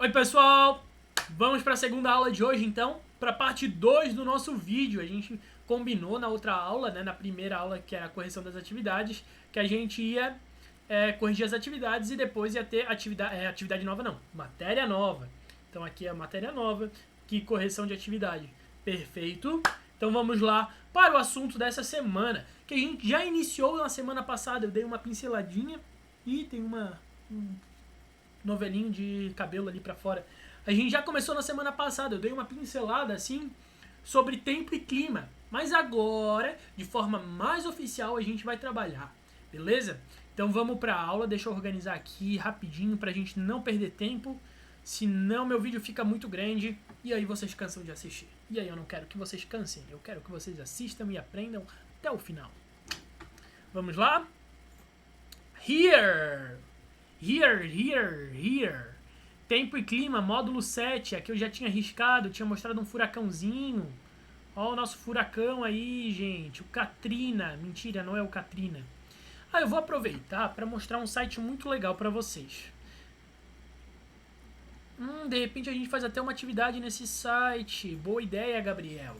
Oi pessoal, vamos para a segunda aula de hoje então, para a parte 2 do nosso vídeo. A gente combinou na outra aula, né, na primeira aula, que é a correção das atividades, que a gente ia corrigir as atividades e depois ia ter atividade nova não, matéria nova. Então aqui é a matéria nova, que correção de atividade. Perfeito? Então vamos lá para o assunto dessa semana, que a gente já iniciou na semana passada. Eu dei uma pinceladinha e tem um novelinho de cabelo ali pra fora. A gente já começou na semana passada, eu dei uma pincelada assim sobre tempo e clima. Mas agora, de forma mais oficial, a gente vai trabalhar, beleza? Então vamos pra aula, deixa eu organizar aqui rapidinho pra gente não perder tempo, senão meu vídeo fica muito grande e aí vocês cansam de assistir. E aí eu não quero que vocês cansem, eu quero que vocês assistam e aprendam até o final. Vamos lá? Here! Here. Tempo e clima, módulo 7. Aqui eu já tinha arriscado, tinha mostrado um furacãozinho. Ó o nosso furacão aí, gente. O Katrina. Mentira, não é o Katrina. Eu vou aproveitar para mostrar um site muito legal para vocês. De repente a gente faz até uma atividade nesse site. Boa ideia, Gabriel.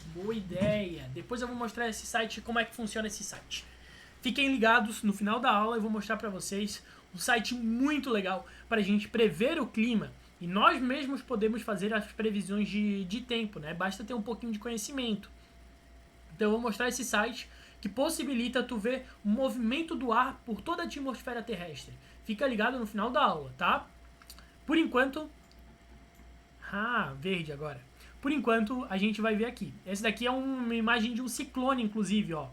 Boa ideia. Depois eu vou mostrar esse site, como é que funciona esse site. Fiquem ligados, no final da aula eu vou mostrar para vocês um site muito legal para a gente prever o clima. E nós mesmos podemos fazer as previsões de tempo, né? Basta ter um pouquinho de conhecimento. Então eu vou mostrar esse site que possibilita tu ver o movimento do ar por toda a atmosfera terrestre. Fica ligado no final da aula, tá? Por enquanto... verde agora. Por enquanto, a gente vai ver aqui. Esse daqui é uma imagem de um ciclone, inclusive, ó.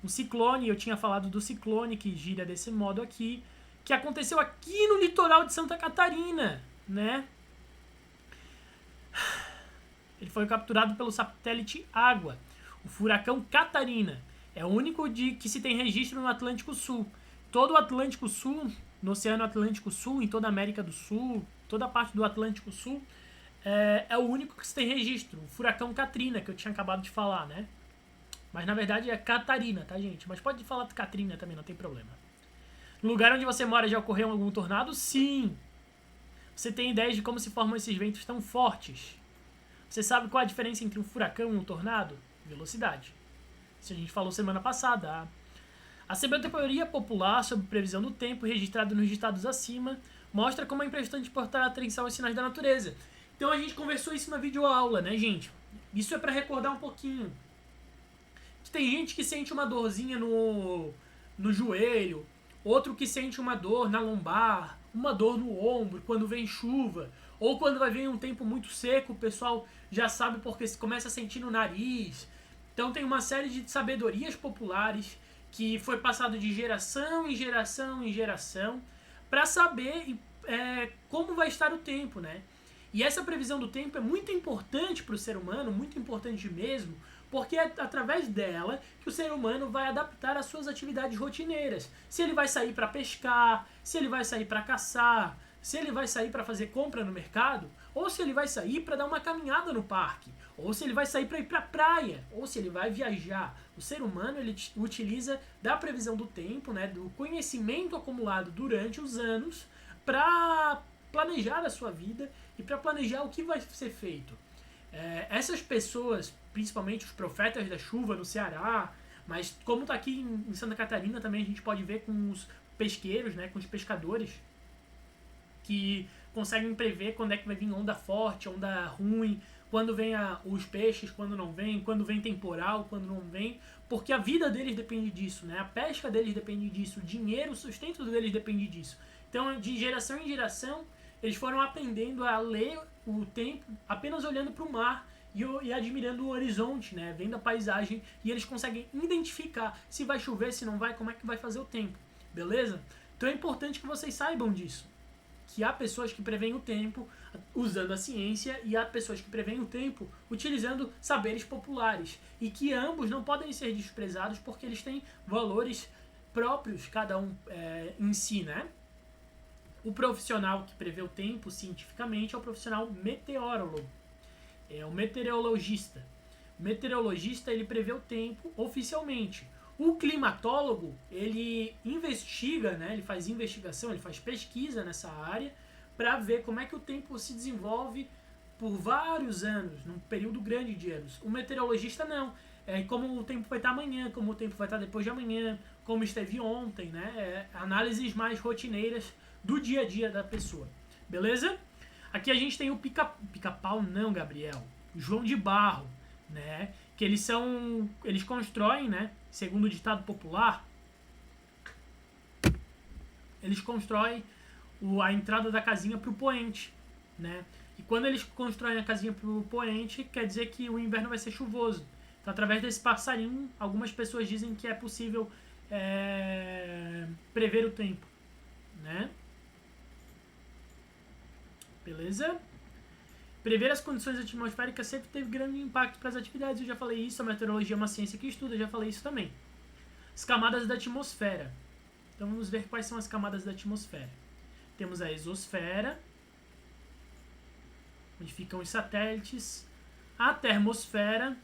Um ciclone, eu tinha falado do ciclone que gira desse modo aqui, que aconteceu aqui no litoral de Santa Catarina, né? Ele foi capturado pelo satélite Água, o furacão Catarina. É o único que se tem registro no Atlântico Sul. Todo o Atlântico Sul, no Oceano Atlântico Sul, em toda a América do Sul, toda a parte do Atlântico Sul, é o único que se tem registro. O furacão Katrina, que eu tinha acabado de falar, né? Mas na verdade é Catarina, tá, gente? Mas pode falar de Katrina também, não tem problema. No lugar onde você mora já ocorreu algum tornado? Sim. Você tem ideia de como se formam esses ventos tão fortes? Você sabe qual a diferença entre um furacão e um tornado? Velocidade. Isso a gente falou semana passada. A sabedoria popular sobre previsão do tempo, registrada nos estados acima, mostra como é importante prestar atenção aos sinais da natureza. Então a gente conversou isso na videoaula, né, gente? Isso é para recordar um pouquinho. Tem gente que sente uma dorzinha no joelho, outro que sente uma dor na lombar, uma dor no ombro quando vem chuva, ou quando vai vir um tempo muito seco, o pessoal já sabe porque começa a sentir no nariz. Então tem uma série de sabedorias populares que foi passado de geração em geração em geração para saber como vai estar o tempo, né? E essa previsão do tempo é muito importante para o ser humano, muito importante mesmo, porque é através dela que o ser humano vai adaptar as suas atividades rotineiras. Se ele vai sair para pescar, se ele vai sair para caçar, se ele vai sair para fazer compra no mercado, ou se ele vai sair para dar uma caminhada no parque, ou se ele vai sair para ir para a praia, ou se ele vai viajar. O ser humano ele utiliza da previsão do tempo, né, do conhecimento acumulado durante os anos para planejar a sua vida e para planejar o que vai ser feito. Essas pessoas, principalmente os profetas da chuva no Ceará, mas como está aqui em Santa Catarina também a gente pode ver com os pesqueiros, né, com os pescadores, que conseguem prever quando é que vai vir onda forte, onda ruim, quando vem os peixes, quando não vem, quando vem temporal, quando não vem, porque a vida deles depende disso, né? A pesca deles depende disso, o dinheiro, o sustento deles depende disso. Então, de geração em geração, eles foram aprendendo a ler o tempo apenas olhando para o mar e admirando o horizonte, né? Vendo a paisagem, e eles conseguem identificar se vai chover, se não vai, como é que vai fazer o tempo, beleza? Então é importante que vocês saibam disso, que há pessoas que preveem o tempo usando a ciência e há pessoas que preveem o tempo utilizando saberes populares, e que ambos não podem ser desprezados porque eles têm valores próprios, cada um em si, né? O profissional que prevê o tempo cientificamente é o profissional meteorólogo, é o meteorologista. O meteorologista ele prevê o tempo oficialmente. O climatólogo ele investiga, né? Ele faz investigação, ele faz pesquisa nessa área para ver como é que o tempo se desenvolve por vários anos, num período grande de anos. O meteorologista não. É como o tempo vai estar amanhã, como o tempo vai estar depois de amanhã, como esteve ontem, né? Análises mais rotineiras do dia a dia da pessoa. Beleza? Aqui a gente tem o pica-pau não, Gabriel. O João de Barro, né? Que eles constroem, né? Segundo o ditado popular, eles constroem a entrada da casinha para o poente, né? E quando eles constroem a casinha para o poente, quer dizer que o inverno vai ser chuvoso. Então, através desse passarinho, algumas pessoas dizem que é possível prever o tempo, né? Beleza? Prever as condições atmosféricas sempre teve grande impacto para as atividades. Eu já falei isso, a meteorologia é uma ciência que estuda, eu já falei isso também. As camadas da atmosfera. Então vamos ver quais são as camadas da atmosfera. Temos a exosfera, onde ficam os satélites. A termosfera,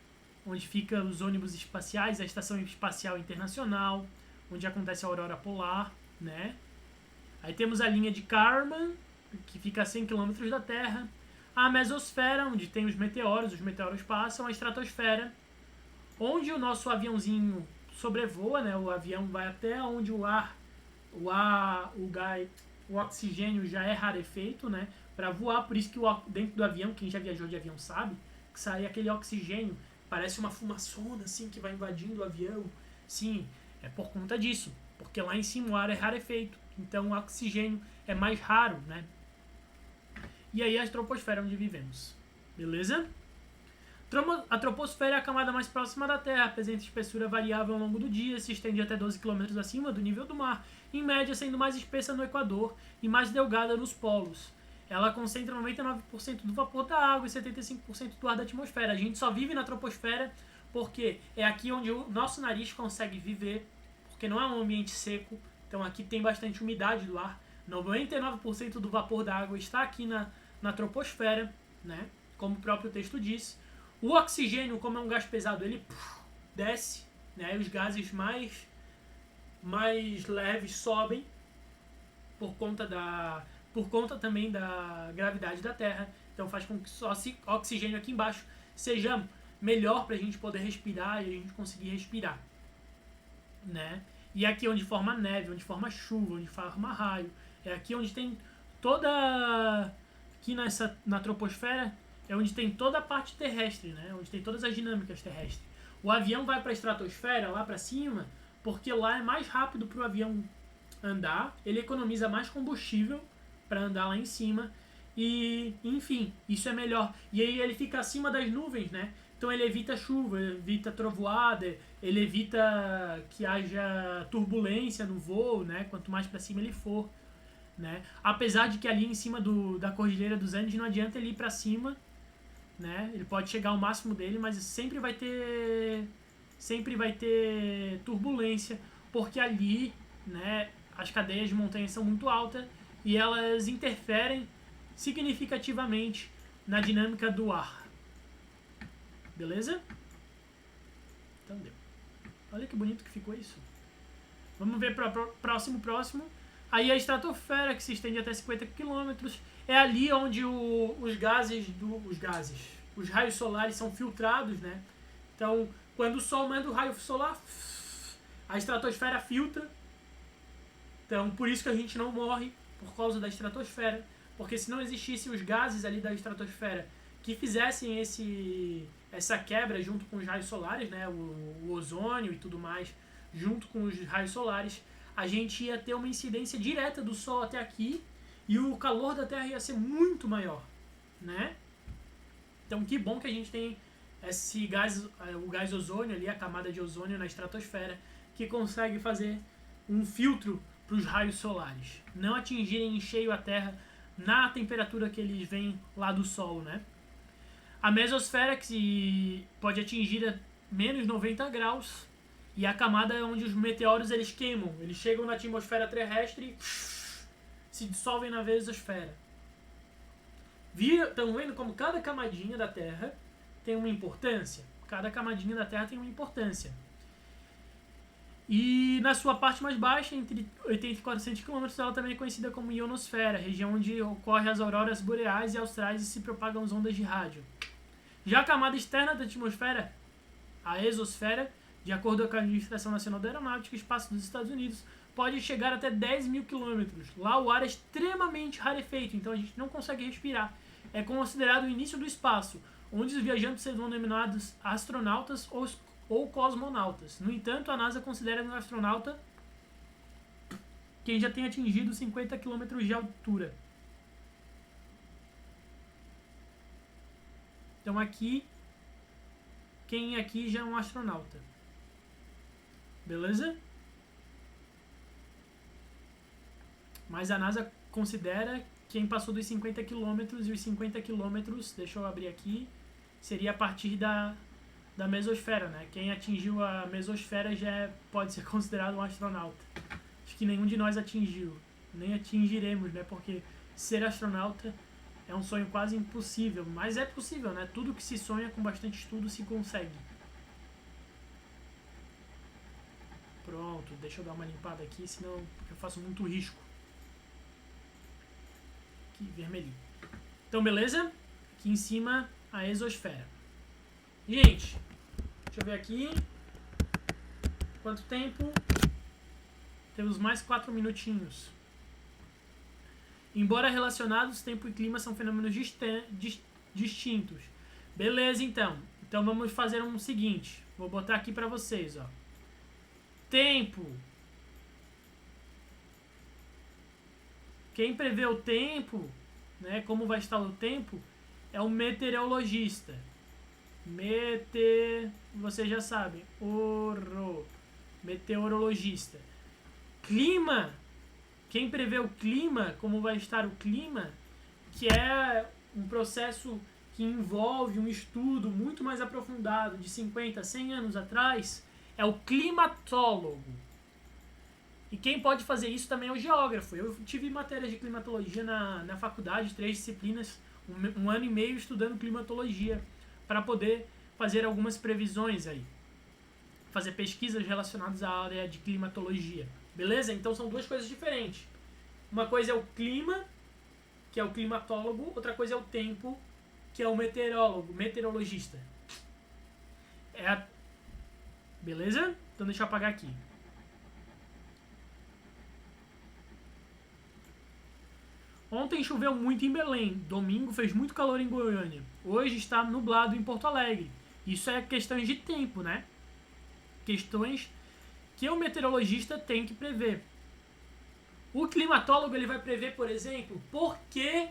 onde ficam os ônibus espaciais, a Estação Espacial Internacional, onde acontece a aurora polar, né? Aí temos a linha de Kármán, que fica a 100 km da Terra. A mesosfera, onde tem os meteoros passam. A estratosfera, onde o nosso aviãozinho sobrevoa, né? O avião vai até onde o oxigênio já é rarefeito, né? Para voar, por isso que dentro do avião, quem já viajou de avião sabe, que sai aquele oxigênio, parece uma fumaçona assim que vai invadindo o avião. Sim, é por conta disso, porque lá em cima o ar é rarefeito, então o oxigênio é mais raro, né? E aí a troposfera onde vivemos, beleza? A troposfera é a camada mais próxima da Terra, apresenta espessura variável ao longo do dia, se estende até 12 km acima do nível do mar, em média sendo mais espessa no Equador e mais delgada nos polos. Ela concentra 99% do vapor da água e 75% do ar da atmosfera. A gente só vive na troposfera porque é aqui onde o nosso nariz consegue viver, porque não é um ambiente seco, então aqui tem bastante umidade do ar. 99% do vapor da água está aqui na troposfera, né? Como o próprio texto diz. O oxigênio, como é um gás pesado, ele desce, né? Os gases mais leves sobem por conta também da gravidade da Terra. Então faz com que só o oxigênio aqui embaixo seja melhor para a gente poder respirar e a gente conseguir respirar, né? E aqui onde forma neve, onde forma chuva, onde forma raio, é aqui onde tem aqui na troposfera é onde tem toda a parte terrestre, né? Onde tem todas as dinâmicas terrestres. O avião vai para a estratosfera, lá para cima, porque lá é mais rápido para o avião andar, ele economiza mais combustível para andar lá em cima e, enfim, isso é melhor. E aí ele fica acima das nuvens, né? Então ele evita chuva, evita trovoada, ele evita que haja turbulência no voo, né? Quanto mais para cima ele for, né? Apesar de que ali em cima da Cordilheira dos Andes não adianta ele ir para cima, né? Ele pode chegar ao máximo dele, mas sempre vai ter turbulência, porque ali, né, as cadeias de montanhas são muito altas e elas interferem significativamente na dinâmica do ar. Beleza? Então deu. Olha que bonito que ficou isso. Vamos ver para próximo. Aí a estratosfera, que se estende até 50 km, é ali onde os raios solares são filtrados, né? Então, quando o Sol manda o raio solar, a estratosfera filtra. Então, por isso que a gente não morre por causa da estratosfera. Porque se não existissem os gases ali da estratosfera que fizessem essa quebra junto com os raios solares, né? O ozônio e tudo mais, junto com os raios solares, a gente ia ter uma incidência direta do Sol até aqui e o calor da Terra ia ser muito maior, né? Então, que bom que a gente tem esse gás, o gás ozônio ali, a camada de ozônio na estratosfera, que consegue fazer um filtro para os raios solares não atingirem em cheio a Terra na temperatura que eles vêm lá do Sol, né? A mesosfera, que pode atingir a menos 90 graus, e a camada onde os meteoros eles queimam, eles chegam na atmosfera terrestre e se dissolvem na mesosfera. Estão vendo como cada camadinha da Terra tem uma importância? Cada camadinha da Terra tem uma importância. E na sua parte mais baixa, entre 80 e 400 km, ela também é conhecida como ionosfera, região onde ocorrem as auroras boreais e austrais e se propagam as ondas de rádio. Já a camada externa da atmosfera, a exosfera, de acordo com a Administração Nacional da Aeronáutica e Espaço dos Estados Unidos, pode chegar até 10 mil quilômetros. Lá o ar é extremamente rarefeito, então a gente não consegue respirar. É considerado o início do espaço, onde os viajantes serão denominados astronautas ou cosmonautas. No entanto, a NASA considera um astronauta quem já tem atingido 50 km de altura. Então aqui, quem aqui já é um astronauta. Beleza? Mas a NASA considera quem passou dos 50 km e os 50 km, deixa eu abrir aqui, seria a partir da mesosfera, né? Quem atingiu a mesosfera já pode ser considerado um astronauta. Acho que nenhum de nós atingiu, nem atingiremos, né? Porque ser astronauta é um sonho quase impossível, mas é possível, né? Tudo que se sonha com bastante estudo se consegue. Pronto, deixa eu dar uma limpada aqui, senão eu faço muito risco. Aqui, vermelhinho. Então, beleza? Aqui em cima, a exosfera. Gente, deixa eu ver aqui. Quanto tempo? Temos mais 4 minutinhos. Embora relacionados, tempo e clima são fenômenos distintos. Beleza, então. Então vamos fazer um seguinte. Vou botar aqui para vocês, ó. Tempo. Quem prevê o tempo, né, como vai estar o tempo, é o meteorologista. Vocês já sabem. Meteorologista. Clima. Quem prevê o clima, como vai estar o clima, que é um processo que envolve um estudo muito mais aprofundado de 50 a 100 anos atrás, é o climatólogo. E quem pode fazer isso também é o geógrafo. Eu tive matérias de climatologia na faculdade, 3 disciplinas, um ano e meio estudando climatologia, para poder fazer algumas previsões aí. Fazer pesquisas relacionadas à área de climatologia. Beleza? Então são duas coisas diferentes. Uma coisa é o clima, que é o climatólogo, outra coisa é o tempo, que é o meteorologista. Beleza? Então deixa eu apagar aqui. Ontem choveu muito em Belém, domingo fez muito calor em Goiânia, hoje está nublado em Porto Alegre. Isso é questões de tempo, né? Questões que o meteorologista tem que prever. O climatólogo ele vai prever, por exemplo, por que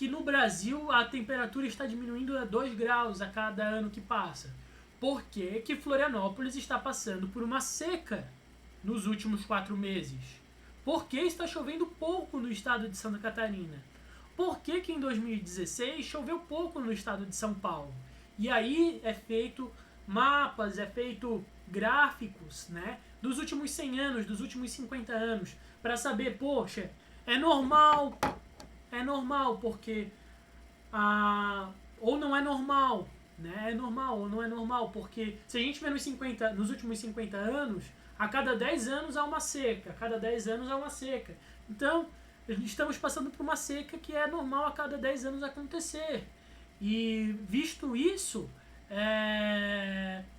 no Brasil a temperatura está diminuindo a 2 graus a cada ano que passa. Por que Florianópolis está passando por uma seca nos últimos 4 meses. Por que está chovendo pouco no estado de Santa Catarina? Por que em 2016 choveu pouco no estado de São Paulo? E aí é feito mapas, é feito gráficos, né, dos últimos 100 anos, dos últimos 50 anos, para saber, poxa, é normal, porque ou não é normal, né? É normal ou não é normal, porque se a gente vê nos últimos 50 anos, a cada 10 anos há uma seca, a cada 10 anos há uma seca. Então, estamos passando por uma seca que é normal a cada 10 anos acontecer. E visto isso,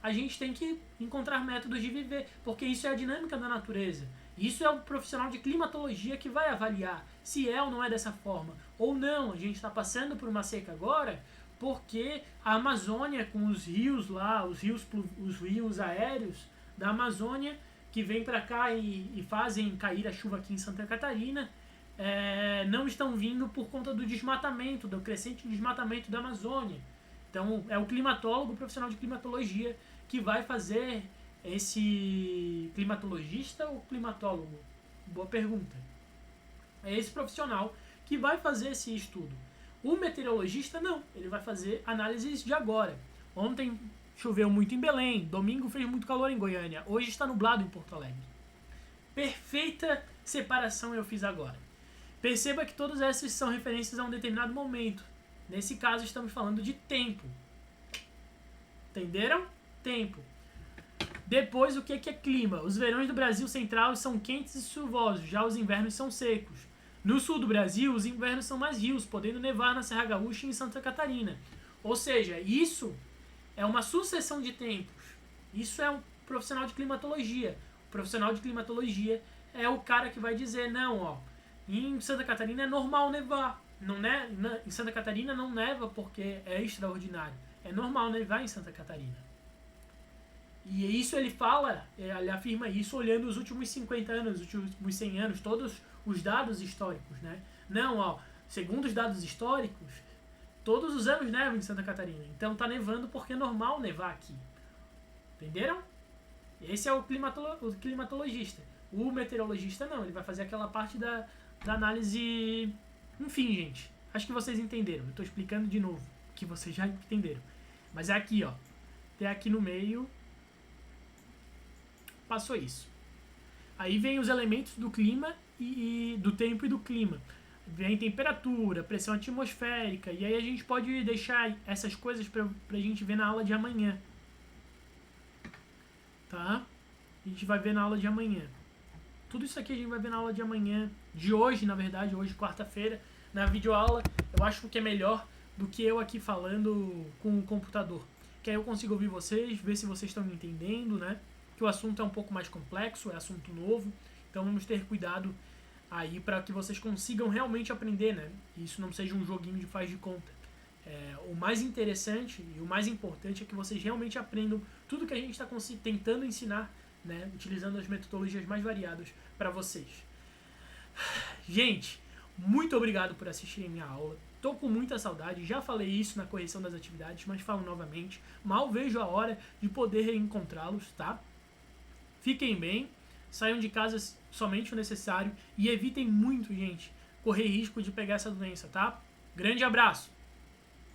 a gente tem que encontrar métodos de viver, porque isso é a dinâmica da natureza. Isso é o profissional de climatologia que vai avaliar se é ou não é dessa forma. Ou não, a gente está passando por uma seca agora porque a Amazônia, com os rios lá, os rios aéreos da Amazônia, que vêm para cá e fazem cair a chuva aqui em Santa Catarina, não estão vindo por conta do desmatamento, do crescente desmatamento da Amazônia. Então, é o climatólogo, o profissional de climatologia, que vai fazer esse climatologista ou climatólogo? Boa pergunta. É esse profissional que vai fazer esse estudo. O meteorologista não, ele vai fazer análises de agora. Ontem choveu muito em Belém, domingo fez muito calor em Goiânia, hoje está nublado em Porto Alegre. Perfeita separação eu fiz agora. Perceba que todas essas são referências a um determinado momento. Nesse caso estamos falando de tempo. Entenderam? Tempo. Depois, o que é clima? Os verões do Brasil Central são quentes e chuvosos, já os invernos são secos. No sul do Brasil, os invernos são mais rios, podendo nevar na Serra Gaúcha e em Santa Catarina. Ou seja, isso é uma sucessão de tempos. Isso é um profissional de climatologia. O profissional de climatologia é o cara que vai dizer, não, ó, em Santa Catarina é normal nevar. Não em Santa Catarina não neva porque é extraordinário. É normal nevar em Santa Catarina. E isso ele fala, ele afirma isso olhando os últimos 50 anos, os últimos 100 anos, todos os dados históricos, né? Não, ó, segundo os dados históricos, todos os anos nevam em Santa Catarina. Então tá nevando porque é normal nevar aqui. Entenderam? Esse é o climatologista. O meteorologista não, ele vai fazer aquela parte da análise... Enfim, gente, acho que vocês entenderam. Eu tô explicando de novo, que vocês já entenderam. Mas é aqui, ó. Até aqui no meio... Passou isso. Aí vem os elementos do clima e do tempo e do clima. Vem temperatura, pressão atmosférica. E aí a gente pode deixar essas coisas pra gente ver na aula de amanhã. Tá? A gente vai ver na aula de amanhã. Tudo isso aqui a gente vai ver na aula de amanhã. De hoje, na verdade, hoje, quarta-feira, na videoaula. Eu acho que é melhor do que eu aqui falando com o computador. Que aí eu consigo ouvir vocês, ver se vocês estão me entendendo, né? Que o assunto é um pouco mais complexo, é assunto novo. Então vamos ter cuidado aí para que vocês consigam realmente aprender, né? E isso não seja um joguinho de faz de conta. O mais interessante e o mais importante é que vocês realmente aprendam tudo que a gente está tentando ensinar, né? Utilizando as metodologias mais variadas para vocês. Gente, muito obrigado por assistirem minha aula. Tô com muita saudade, já falei isso na correção das atividades, mas falo novamente. Mal vejo a hora de poder reencontrá-los, tá? Fiquem bem, saiam de casa somente o necessário e evitem muito, gente, correr risco de pegar essa doença, tá? Grande abraço!